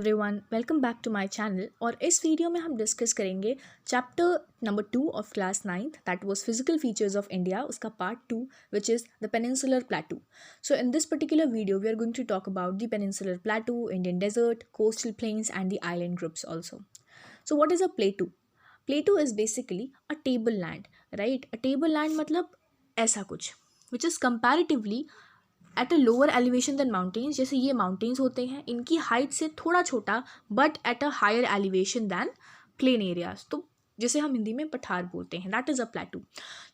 Everyone, welcome back to my channel. और इस video में हम डिस्कस करेंगे chapter number 2 of class 9th that was physical features of India, उसका part 2 which is the peninsular plateau. So in this particular video we are going to talk about the peninsular plateau, Indian desert, coastal plains and the island groups also. So what is a plateau? Plateau is basically a table land, right? A table land मतलब ऐसा कुछ which is comparatively at a lower elevation than mountains. जैसे ये mountains होते हैं, इनकी height से थोड़ा छोटा but at a higher elevation than plain areas, तो जैसे हम हिंदी में पठार बोलते हैं, दैट इज़ अ प्लेटू।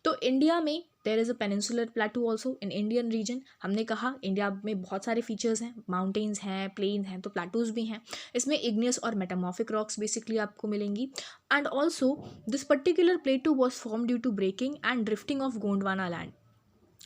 तो इंडिया में there is a peninsular plateau also in Indian region. हमने कहा इंडिया में बहुत सारे फीचर्स हैं, माउंटेन्स हैं, प्लेन हैं, तो प्लेटूज भी हैं। इसमें इग्नियस और मेटामॉर्फिक रॉक्स बेसिकली आपको मिलेंगी। And also this particular plateau was form due to breaking and drifting of Gondwana land.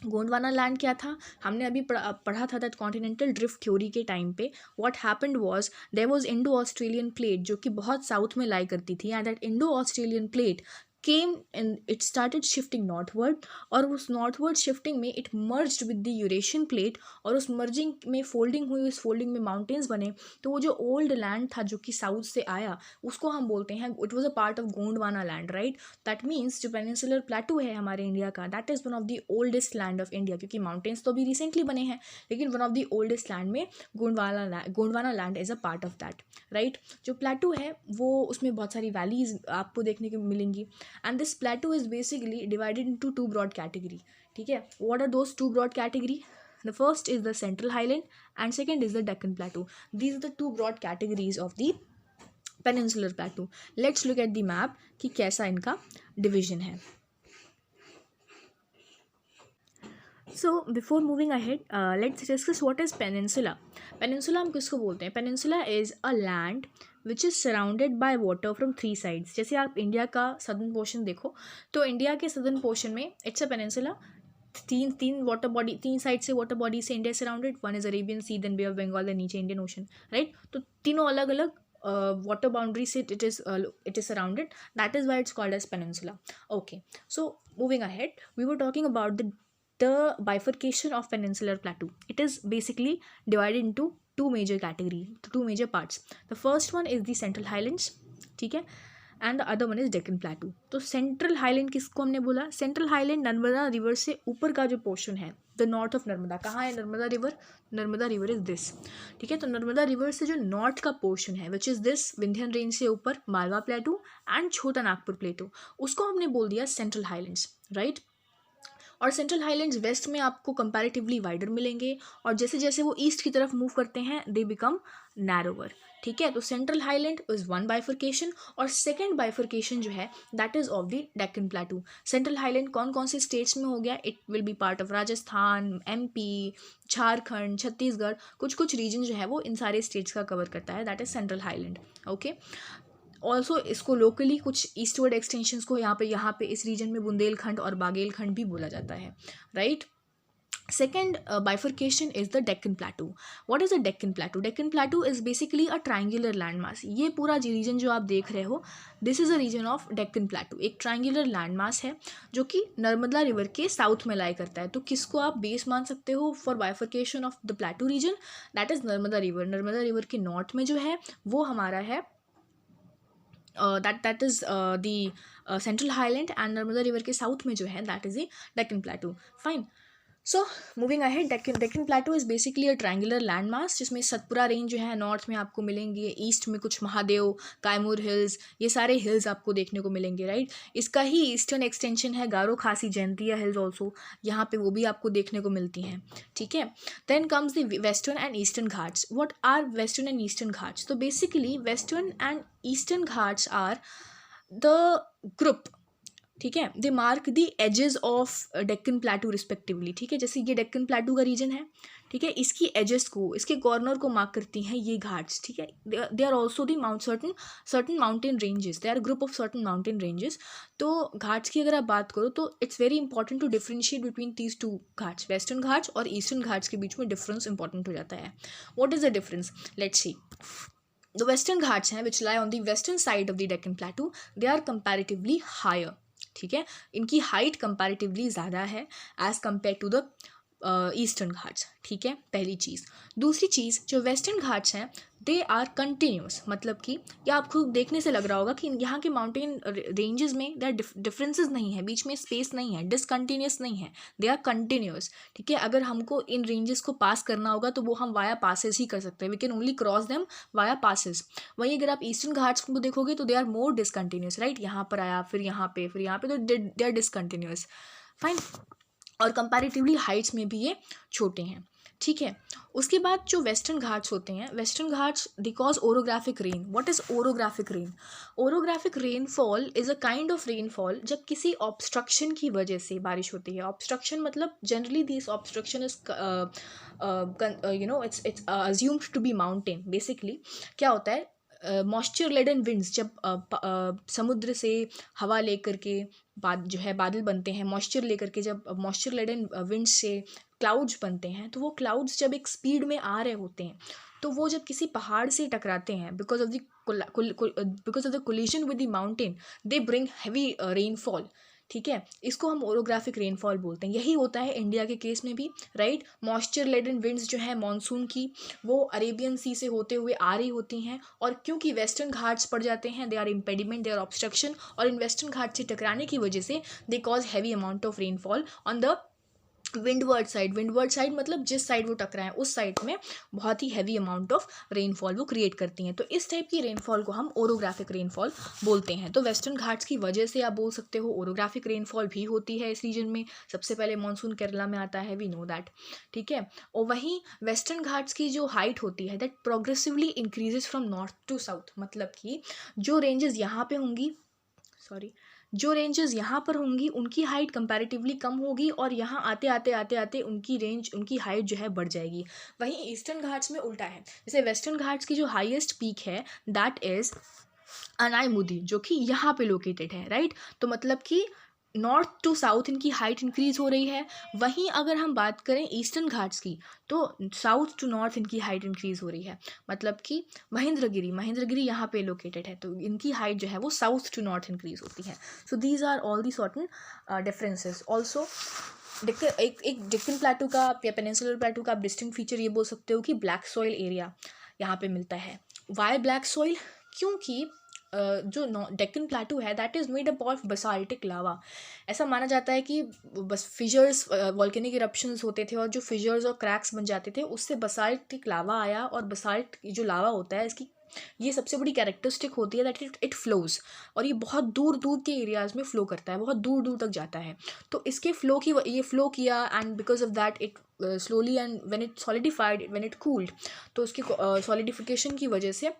Gondwana land क्या था? हमने अभी पढ़ा था दैट कॉन्टिनेंटल ड्रिफ्ट थ्योरी के टाइम पे what happened was there was Indo Australian plate जो कि बहुत साउथ में लाई करती थी, and that Indo Australian plate came and it started shifting northward, और उस नॉर्थवर्ड शिफ्टिंग में it merged with the Eurasian plate, और उस मर्जिंग में फोल्डिंग हुई, उस फोल्डिंग में माउंटेन्स बने। तो वो जो ओल्ड लैंड था जो कि साउथ से आया, उसको हम बोलते हैं it was a part of Gondwana land, right? That means जो पेनिनसुलर प्लेटू है हमारे इंडिया का, that is one of the oldest land of India, क्योंकि माउंटेन्स तो अभी रिसेंटली बने हैं, लेकिन one of the oldest land में Gondwana land is a part of that, right? जो प्लेटू है वो उसमें बहुत सारी वैलीज आपको देखने को मिलेंगी, and this plateau is basically divided into two broad category. ठीक है, what are those two broad category? The first is the central highland and second is the Deccan plateau. These are the two broad categories of the peninsular plateau. Let's look at the map कि कैसा इनका division है. So before moving ahead, let's discuss what is peninsula. Peninsula हम किसको बोलते हैं? Peninsula is a land which is surrounded by water from 3 sides. जैसे आप इंडिया का सदर्न पोर्शन देखो, तो इंडिया के सदर्न पोर्शन में इट्स अ पेनिनसुला, तीन वाटर बॉडी, 3 साइड से वाटर बॉडी से India surrounded. One is Arabian sea, then bay of Bengal, then नीचे इंडियन ओशन, राइट? तो तीनों अलग अलग वाटर बाउंड्री से it is surrounded, that is why it's called as peninsula. Okay, so moving ahead, we were talking about the bifurcation of peninsular plateau. It is basically divided into two major categories, two major parts. The first one is the central highlands, ठीक है, and the other one is Deccan प्लेटू। तो central highland किसको हमने बोला? Central highland Narmada river से ऊपर का जो पोर्शन है, द नॉर्थ ऑफ नर्मदा। कहाँ है Narmada river? Narmada river is this, ठीक है। तो नर्मदा रिवर से जो नॉर्थ का पोर्शन है which is this, Vindhyan range से ऊपर मालवा प्लेटू एंड छोटा नागपुर प्लेटू, उसको हमने बोल दिया सेंट्रल हाईलैंड्स, राइट? और सेंट्रल हाईलैंड्स वेस्ट में आपको कंपैरेटिवली वाइडर मिलेंगे, और जैसे जैसे वो ईस्ट की तरफ मूव करते हैं दे बिकम नैरोवर, ठीक है। तो central highland is one bifurcation, और सेकेंड बाइफर्केशन जो है that is of the Deccan प्लेटू। Central highland कौन कौन से स्टेट्स में हो गया? It will be part of Rajasthan, MP, Jharkhand, Chhattisgarh, कुछ कुछ रीजन जो है वो इन सारे स्टेट्स का कवर करता है, that is central highland, okay. Also इसको लोकली कुछ ईस्टवर्ड एक्सटेंशंस को यहाँ पे इस रीजन में बुंदेलखंड और बागेलखंड भी बोला जाता है, right? Second bifurcation is the Deccan Plateau. What is the Deccan Plateau? Deccan Plateau is basically a triangular landmass. ये पूरा रीजन जो आप देख रहे हो, this is a region of Deccan plateau, एक ट्रायंगुलर लैंडमास है जो कि नर्मदा रिवर के साउथ में लाई करता है। तो किसको आप बेस मान सकते हो for bifurcation of the plateau region? That is Narmada river. Narmada river के नॉर्थ में जो है वो हमारा है that is the central highland, and Narmada river के साउथ में जो है that is the Deccan प्लेटू, fine. So moving ahead, Deccan प्लेटू is basically a triangular land mass जिसमें सतपुरा रेंज जो है नॉर्थ में आपको मिलेंगे, ईस्ट में कुछ महादेव, कायमूर हिल्स, ये सारे हिल्स आपको देखने को मिलेंगे, राइट? इसका ही ईस्टर्न एक्सटेंशन है गारो खासी जयंतिया हिल्स ऑल्सो, यहाँ पे वो भी आपको देखने को मिलती हैं, ठीक है। Then comes the Western and Eastern Ghats. What are Western and Eastern Ghats? तो basically Western and Eastern Ghats are the group, ठीक है, they mark the edges of Deccan plateau respectively, ठीक है। जैसे ये डेक्कन प्लेटू का रीजन है, ठीक है, इसकी एजेस को, इसके कॉर्नर को मार्क करती हैं ये घाट्स, ठीक है। They are also the certain mountain ranges, they are group of certain mountain ranges. तो घाट्स की अगर आप बात करो तो it's very important to differentiate between these two Ghats, western Ghats और ईस्टर्न घाट्स के बीच में डिफरेंस इंपॉर्टेंट हो जाता है। What is the difference? Let's see. The Western Ghats हैं which lie on the western side of the Deccan plateau, they are comparatively higher, ठीक है, इनकी हाइट कंपैरेटिवली ज़्यादा है as compare to the Eastern Ghats, ठीक है, पहली चीज़। दूसरी चीज़, जो वेस्टर्न घाट्स हैं दे आर कंटिन्यूस, मतलब कि या आपको देखने से लग रहा होगा कि यहाँ के माउंटेन रेंजेस में देर डिफरेंसेस नहीं है, बीच में स्पेस नहीं है, डिसकंटिन्यूस नहीं है, दे आर कंटिन्यूस, ठीक है। अगर हमको इन रेंजेस को पास करना होगा तो वो हम वाया पासेस ही कर सकते हैं, we can only cross them via passes. वहीं अगर आप ईस्टर्न घाट्स को देखोगे तो they are more discontinuous, right, यहाँ पर आया फिर यहाँ पे फिर यहाँ पे, तो दे आर डिसकंटिन्यूस, फाइन। और कंपैरेटिवली हाइट्स में भी ये छोटे हैं, ठीक है। उसके बाद जो वेस्टर्न घाट्स होते हैं, western Ghats they cause orographic rain. What is orographic rain? Orographic rainfall is a kind of rainfall जब किसी ऑब्स्ट्रक्शन की वजह से बारिश होती है। ऑब्स्ट्रक्शन मतलब generally this obstruction is it's assumed to be mountain. Basically क्या होता है, मॉइस्चर लेडन विंड्स, जब समुद्र से हवा लेकर के जो है बादल बनते हैं, मॉइस्चर लेकर के जब मॉइस्चर लेडन विंड्स से क्लाउड्स बनते हैं, तो वो क्लाउड्स जब एक स्पीड में आ रहे होते हैं तो वो जब किसी पहाड़ से टकराते हैं, because of the collision with the mountain they bring heavy rainfall, ठीक है। इसको हम ओरोग्राफिक रेनफॉल बोलते हैं। यही होता है इंडिया के केस में भी, राइट। मॉइस्चर लेडन विंड्स जो है मॉनसून की, वो अरेबियन सी से होते हुए आ रही होती हैं, और क्योंकि वेस्टर्न घाट्स पड़ जाते हैं, they are impediment, they are obstruction, और इन वेस्टर्न घाट से टकराने की वजह से they cause heavy amount of rainfall on the windward side. Windward side मतलब जिस साइड वो टकराएं उस साइड में बहुत ही हैवी अमाउंट ऑफ रेनफॉल वो क्रिएट करती हैं। तो इस टाइप की रेनफॉल को हम ओरोग्राफिक रेनफॉल बोलते हैं। तो वेस्टर्न घाट्स की वजह से आप बोल सकते हो ओरोग्राफिक रेनफॉल भी होती है इस रीजन में। सबसे पहले मानसून केरला में आता है, वी नो दैट, ठीक है। और वहीं वेस्टर्न घाट्स की जो हाइट होती है that progressively increases from north to south, मतलब कि जो रेंजेस यहाँ पे होंगी, जो रेंजेस यहाँ पर होंगी उनकी हाइट कंपैरेटिवली कम होगी, और यहाँ आते आते आते आते उनकी हाइट जो है बढ़ जाएगी। वहीं ईस्टर्न घाट्स में उल्टा है। जैसे वेस्टर्न घाट्स की जो हाईएस्ट पीक है दैट इज अनाईमुदी, जो कि यहाँ पे लोकेटेड है, राइट। तो मतलब कि नॉर्थ टू साउथ इनकी हाइट इंक्रीज हो रही है। वहीं अगर हम बात करें ईस्टर्न घाट्स की तो साउथ टू नॉर्थ इनकी हाइट इंक्रीज हो रही है। मतलब कि महेंद्रगिरी यहाँ पे लोकेटेड है, तो इनकी हाइट जो है वो साउथ टू नॉर्थ इंक्रीज होती है। So these are all the certain differences. Also एक डिफरेंट प्लेटू का या पेनिनसुलर प्लेटू का आप डिस्टिंक्ट फीचर ये बोल सकते हो कि ब्लैक सॉइल एरिया यहाँ पे मिलता है। Why black soil? क्योंकि जो डेक्कन प्लेटू है that is made up of basaltic lava. ऐसा माना जाता है कि बस फिजर्स, वॉल्केनिक इरप्शंस होते थे और जो फिजर्स और क्रैक्स बन जाते थे उससे बसाल्टिक लावा आया, और बसाल्ट जो लावा होता है इसकी ये सबसे बड़ी कैरेक्टरिस्टिक होती है दैट इट फ्लोज, और ये बहुत दूर दूर के एरियाज़ में फ़्लो करता है, बहुत दूर दूर तक जाता है। तो इसके फ्लो की ये फ़्लो किया, and because of that it slowly and when it solidified, when it cooled, तो उसकी सॉलिडिफिकेशन की वजह से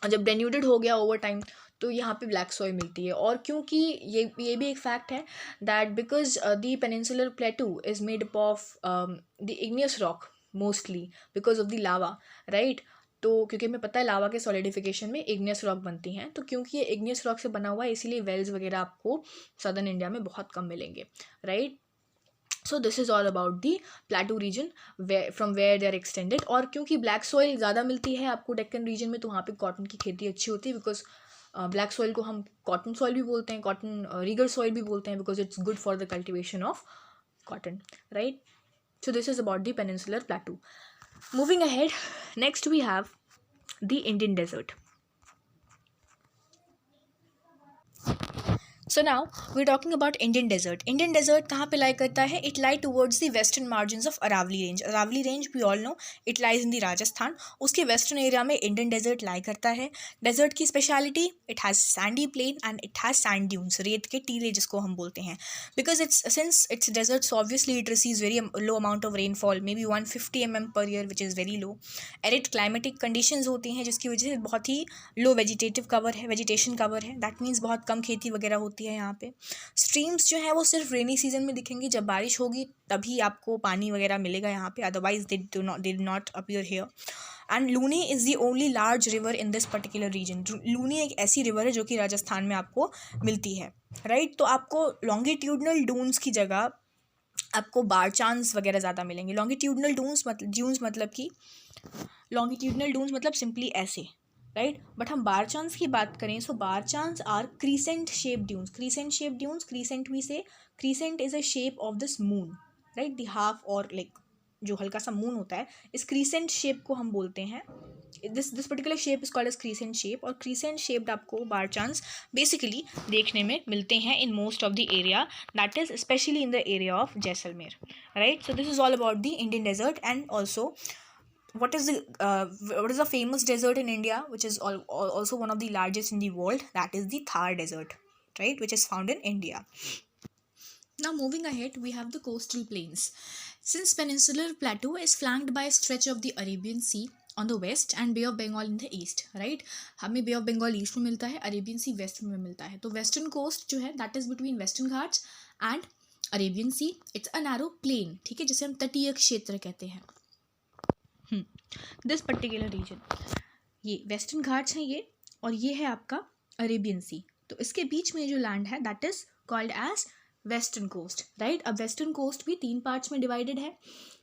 जब डेन्यूडेड हो गया ओवर टाइम तो यहाँ पे ब्लैक सॉइल मिलती है। और क्योंकि ये भी एक फैक्ट है that because the peninsular प्लेटू is made up of the igneous rock mostly because of the lava, right. तो क्योंकि हमें पता है लावा के सॉलिडिफिकेशन में इग्नियस रॉक बनती हैं, तो क्योंकि ये इग्नियस रॉक से बना हुआ है इसीलिए वेल्स वगैरह आपको सदर्न इंडिया में बहुत कम मिलेंगे, right. So this is all about the plateau region from where they are extended. और क्योंकि ब्लैक सॉइल ज़्यादा मिलती है आपको डेक्कन रीजन में, तो वहाँ पे कॉटन की खेती अच्छी होती है, बिकॉज ब्लैक सॉइल को हम कॉटन सॉइल भी बोलते हैं, कॉटन रीगर सॉइल भी बोलते हैं, because it's good for the cultivation of cotton, right. So this is about the peninsular प्लेटू. Moving ahead, next we have the Indian desert. So now we're talking about Indian desert. Indian desert कहाँ पे lie करता है? It lie towards the western margins of Aravalli range. Aravalli range we all know it lies in the Rajasthan. उसके western area में Indian desert lie करता है. Desert की speciality it has sandy plain and it has sand dunes. रेत के टीले जिसको हम बोलते हैं. Because since it's desert, so obviously it receives very low amount of rainfall, maybe 150 mm per year, which is very low. Arid climatic conditions होती हैं जिसकी वजह से बहुत ही low vegetative cover है, vegetation cover है. That means बहुत कम खेती वगैरह होती है यहाँ पे. स्ट्रीम्स जो है वो सिर्फ रेनी सीजन में दिखेंगी, जब बारिश होगी तभी आपको पानी वगैरह मिलेगा यहाँ पे, otherwise they do not appear here. And Luni is the only large river in this particular region. Luni एक ऐसी रिवर है जो कि राजस्थान में आपको मिलती है, राइट. तो आपको लॉन्गिट्यूडनल डून्स की जगह आपको बारचांस वगैरह ज़्यादा मिलेंगे. लॉन्गिट्यूडनल डून्स मतलब सिंपली ऐसे, राइट. बट हम बारचांस की बात करें so barchans are crescent shape dunes. Crescent shape dunes, crescent we say crescent is a shape of this moon, right, the half or like जो हल्का सा मून होता है, इस क्रीसेंट शेप को हम बोलते हैं, this particular shape is called as crescent shape, और क्रीसेंट शेप्ड आपको बाय चांस बेसिकली देखने में मिलते हैं in most of the area, that is specially in the area of Jaisalmer, right. So this is all about the Indian desert. And also what is the famous desert in India, which is also one of the largest in the world, that is the Thar desert, right, which is found in India. Now moving ahead, we have the coastal plains. Since peninsular plateau is flanked by a stretch of the Arabian Sea on the west and Bay of Bengal in the east, right, हमें Bay of Bengal east में मिलता है, Arabian Sea waste में मिलता है. तो western coast जो है that is between Western Ghats and Arabian Sea. It's a narrow plain, ठीक है, जिसे हम तटीय क्षेत्र कहते हैं. दिस पर्टिकुलर रीजन, ये वेस्टर्न घाट्स हैं ये, और ये है आपका अरेबियन सी. तो इसके बीच में जो लैंड है that is called as western coast, right. अब वेस्टर्न कोस्ट भी 3 पार्ट्स में डिवाइडेड है,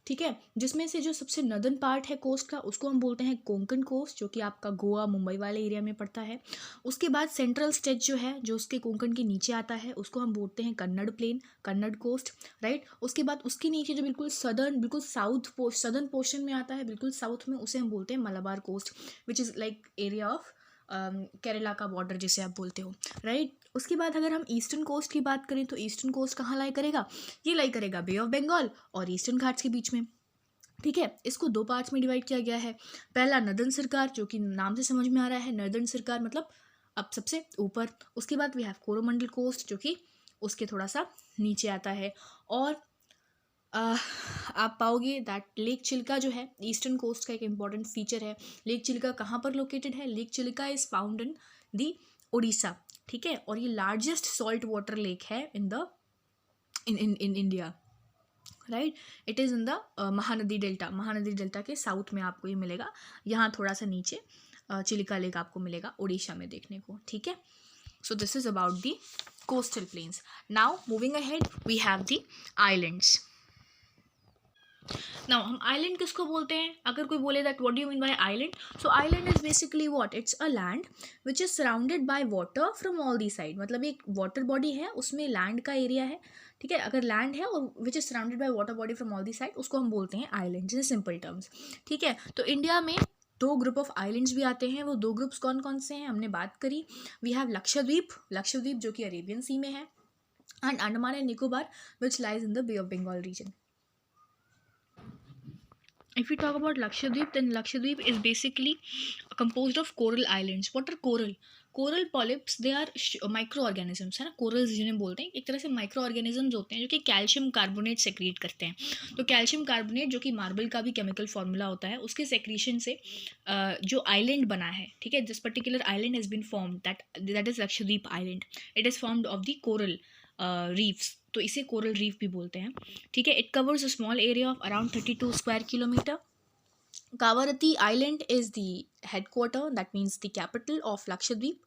ठीक है, जिसमें से जो सबसे नदर्न पार्ट है कोस्ट का उसको हम बोलते हैं कोंकण कोस्ट, जो कि आपका गोवा मुंबई वाले एरिया में पड़ता है. उसके बाद सेंट्रल स्ट्रेच जो है जो उसके कोंकण के नीचे आता है उसको हम बोलते हैं Kannada plain, Kannada coast, right. उसके बाद उसके नीचे जो बिल्कुल सदर्न पोर्शन में आता है, बिल्कुल साउथ में, उसे हम बोलते हैं Malabar coast, which is like area of Kerala का बॉर्डर जिसे आप बोलते हो, राइट. उसके बाद अगर हम ईस्टर्न कोस्ट की बात करें तो ईस्टर्न कोस्ट कहाँ लाई करेगा, ये लाई करेगा बे ऑफ बंगाल और ईस्टर्न घाट्स के बीच में, ठीक है. इसको 2 पार्ट्स में डिवाइड किया गया है. पहला नर्दर्न सरकार, जो कि नाम से समझ में आ रहा है, नर्दर्न सरकार मतलब अब सबसे ऊपर. उसके बाद वी हैव कोरोमंडल कोस्ट, जो कि उसके थोड़ा सा नीचे आता है. और आप पाओगे दैट लेक चिल्का जो है ईस्टर्न कोस्ट का एक इम्पॉर्टेंट फीचर है. लेक चिल्का कहाँ पर लोकेटेड है, lake Chilka is found in the Orissa, ठीक है, और ये लार्जेस्ट सॉल्ट वाटर लेक है in India, right. It is in the Mahanadi delta के साउथ में आपको ये मिलेगा. यहाँ थोड़ा सा नीचे चिलिका लेक आपको मिलेगा उड़ीसा में देखने को, ठीक है. So this is about the coastal plains. Now moving ahead we have the islands. Now हम आइलैंड किसको बोलते हैं, अगर कोई बोले that what do you mean by island, so island is basically what, it's a land which is surrounded by water from all the side. मतलब एक water body है, उसमें लैंड का एरिया है, ठीक है. अगर लैंड है और विच is surrounded by water body from all the side, उसको हम बोलते हैं आइलैंड, इन सिंपल टर्म्स, ठीक है. तो इंडिया में 2 ग्रुप ऑफ आइलैंड्स भी आते हैं. वो 2 ग्रुप्स कौन कौन से हैं हमने बात करी. वी हैव लक्षद्वीप जो कि अरेबियन सी में है, and Andaman and Nicobar which lies in the bay of Bengal region. If we talk about Lakshadweep, then Lakshadweep is basically composed of coral islands. What are coral? Coral polyps, they are microorganisms, है ना. corals जिन्हें बोलते हैं, एक तरह से microorganisms होते हैं जो कि कैल्शियम कार्बोनेट सेक्रीट करते हैं. तो कैल्शियम कार्बोनेट जो कि मार्बल का भी केमिकल फॉर्मूला होता है, उसके सेक्रीशन से जो आइलैंड बना है, ठीक है, this particular island has been formed, that is Lakshadweep island. It is formed of the coral reefs, तो इसे कोरल रीफ भी बोलते हैं, ठीक है. It covers a small area of around 32 square kilometer. Kavaratti Island is the headquarter, that means the capital of Lakshadweep,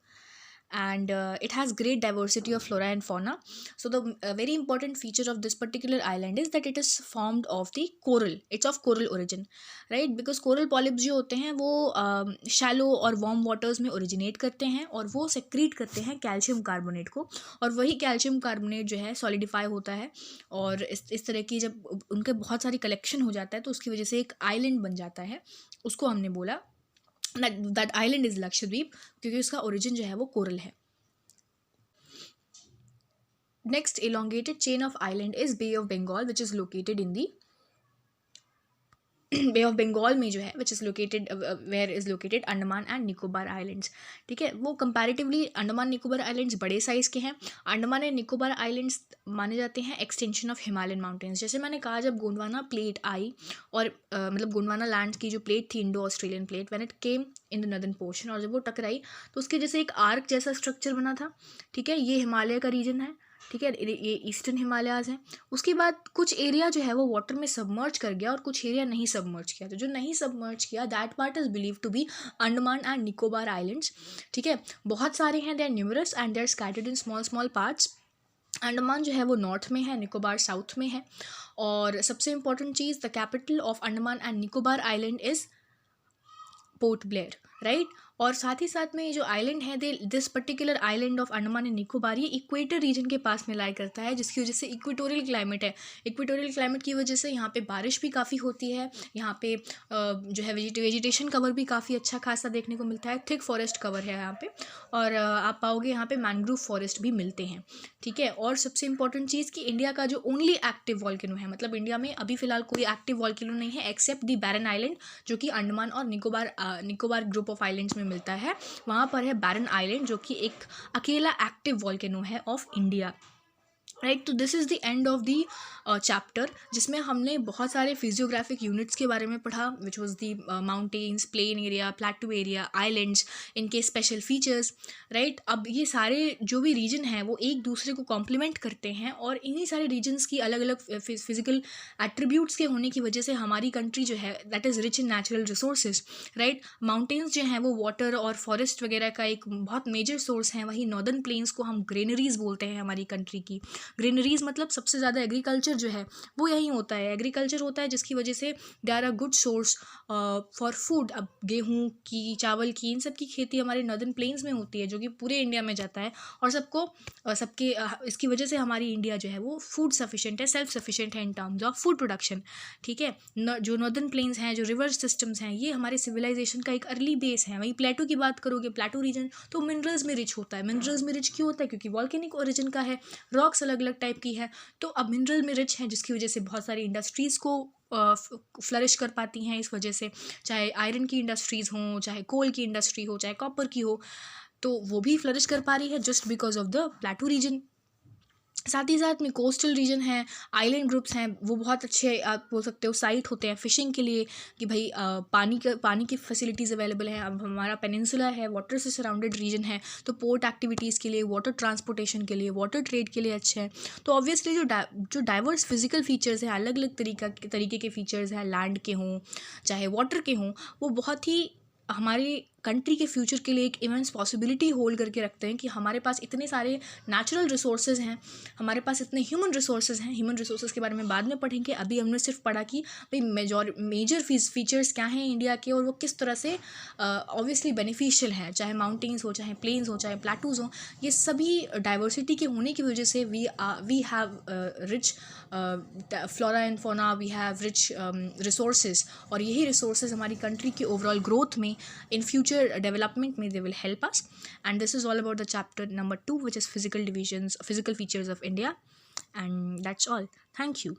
and it has great diversity of flora and fauna. So the very important feature of this particular island is that it is formed of the coral. It's of coral origin, right, because coral polyps जो होते हैं वो shallow और warm waters में originate करते हैं और वो secrete करते हैं कैल्शियम कार्बोनेट को, और वही कैल्शियम कार्बोनेट जो है solidify होता है, और इस तरह की जब उनके बहुत सारी कलेक्शन हो जाता है तो उसकी वजह से एक आइलैंड बन जाता है. उसको हमने बोला that island is Lakshadweep, क्योंकि उसका origin जो है वो कोरल है. Next elongated chain of island is Bay of Bengal, which is located in the bay of Bengal में जो है which is located where is located Andaman and Nicobar islands, ठीक है. वो कंपैरेटिवली अंडमान निकोबार आइलैंड्स बड़े साइज़ के हैं. अंडमान एंड निकोबार आइलैंड्स माने जाते हैं एक्सटेंशन ऑफ हिमालयन माउंटेन्स. जैसे मैंने कहा जब गोंडवाना प्लेट आई और मतलब गोंडवाना लैंड की जो प्लेट थी Indo Australian plate, when it came in the northern portion, और जब वो टकराई तो उसके जैसे एक आर्क जैसा स्ट्रक्चर बना था, ठीक है. ये हिमालय का रीजन है, ठीक है, ये ईस्टर्न हिमालयाज हैं. उसके बाद कुछ एरिया जो है वो वाटर में सबमर्ज कर गया और कुछ एरिया नहीं सबमर्ज किया. तो जो नहीं सबमर्ज किया that part is believe to be Andaman and Nicobar islands, ठीक है. बहुत सारे हैं, they are numerous and they are scattered in small small parts. Andaman जो है वो नॉर्थ में है, निकोबार साउथ में है. और सबसे important cheese, the capital of Andaman and Nicobar island is port Blair, right. और साथ ही साथ में ये जो आइलैंड है this particular island of Andaman and Nicobar ये इक्वेटर रीजन के पास में लाई करता है, जिसकी वजह से इक्वेटोरियल क्लाइमेट है। इक्वेटोरियल क्लाइमेट की वजह से यहाँ पे बारिश भी काफ़ी होती है, यहाँ पे जो है वेजिटेशन कवर भी काफ़ी अच्छा खासा देखने को मिलता है, थिक फॉरेस्ट कवर है यहाँ पे, और आप पाओगे यहाँ पे मैंग्रोव फॉरेस्ट भी मिलते हैं, ठीक है। और सबसे इंपॉर्टेंट चीज़ कि इंडिया का जो ओनली एक्टिव वॉल्केनो है, मतलब इंडिया में अभी फिलहाल कोई एक्टिव वॉल्केनो नहीं है एक्सेप्ट दी बैरन आइलैंड, जो कि अंडमान और निकोबार ग्रुप ऑफ आइलैंड्स में मिलता है। वहाँ पर है बैरन आइलैंड, जो कि एक अकेला एक्टिव वॉल्केनो है ऑफ इंडिया, राइट। तो this is the end of the chapter, जिसमें हमने बहुत सारे फिजियोग्राफिक यूनिट्स के बारे में पढ़ा, which was the mountains, plain area, प्लेटू area, islands, इनके स्पेशल फीचर्स, राइट। अब ये सारे जो भी रीजन हैं वो एक दूसरे को कॉम्प्लीमेंट करते हैं, और इन्हीं सारे रीजन्स की अलग अलग फिजिकल एट्रीब्यूट्स के होने की वजह से हमारी कंट्री जो है that is rich in natural resources, right. Mountains जो हैं वो वाटर और फॉरेस्ट वगैरह का एक बहुत मेजर सोर्स हैं, वहीं नॉर्दर्न प्लेन्स को हम ग्रेनरीज बोलते हैं हमारी कंट्री की। ग्रीनरीज मतलब सबसे ज़्यादा एग्रीकल्चर जो है वो यहीं होता है, एग्रीकल्चर होता है, जिसकी वजह से they are a good source for food. अब गेहूँ की, चावल की, इन सब की खेती हमारे नॉर्दर्न प्लेन्स में होती है, जो कि पूरे इंडिया में जाता है, और इसकी वजह से हमारी इंडिया जो है वो फूड सफिशिएंट है, सेल्फ सफिशिएंट है in terms of food production, ठीक है। जो नॉर्दर्न प्लेन्स हैं, जो रिवर सिस्टम्स हैं, ये हमारे सिविलाइजेशन का एक अर्ली बेस है। वहीं प्लेटू की बात करोगे, प्लेटू रीजन तो मिनरल्स में रिच होता है। मिनरल्स में रिच क्यों होता है? क्योंकि वॉल्केनिक ओरिजिन का है, रॉक्स अलग अलग टाइप की है, तो अब मिनरल में रिच है, जिसकी वजह से बहुत सारी इंडस्ट्रीज़ को फ्लरिश कर पाती हैं इस वजह से, चाहे आयरन की इंडस्ट्रीज़ हों, चाहे कोल की इंडस्ट्री हो, चाहे कॉपर की हो, तो वो भी फ्लरिश कर पा रही है just because of the plateau region. साथ ही साथ में कोस्टल रीजन है, आइलैंड ग्रुप्स हैं, वो बहुत अच्छे आप बोल सकते हो साइट होते हैं फिशिंग के लिए, कि भाई पानी की फैसिलिटीज़ अवेलेबल हैं। अब हमारा पेनिनसुला है, वाटर से सराउंडेड रीजन है, तो पोर्ट एक्टिविटीज़ के लिए, वाटर ट्रांसपोर्टेशन के लिए, वाटर ट्रेड के लिए अच्छे हैं। तो ऑब्वियसली जो डाइवर्स फिजिकल फीचर्स हैं, अलग अलग तरीके के फीचर्स हैं, लैंड के हों चाहे वाटर के हों, वो बहुत ही हमारी कंट्री के फ्यूचर के लिए एक इमेंस पॉसिबिलिटी होल्ड करके रखते हैं, कि हमारे पास इतने सारे नेचुरल रिसोर्सेज हैं, हमारे पास इतने ह्यूमन रिसोर्सेज हैं। ह्यूमन रिसोर्सेज के बारे में बाद में पढ़ेंगे, अभी हमने सिर्फ पढ़ा कि भाई मेजर फीचर्स क्या हैं इंडिया के, और वो किस तरह से ऑब्वियसली बेनिफिशियल हैं, चाहे माउंटेन्स हो, चाहे प्लेन्स हो, चाहे प्लेटूज़ हो। ये सभी डाइवर्सिटी के होने की वजह से we have rich flora and fauna, we have rich resources, और यही रिसोर्सेज हमारी कंट्री की ओवरऑल ग्रोथ में, in future development में they will help us. And this is all about the chapter number 2, which is physical features of India, and that's all. Thank you.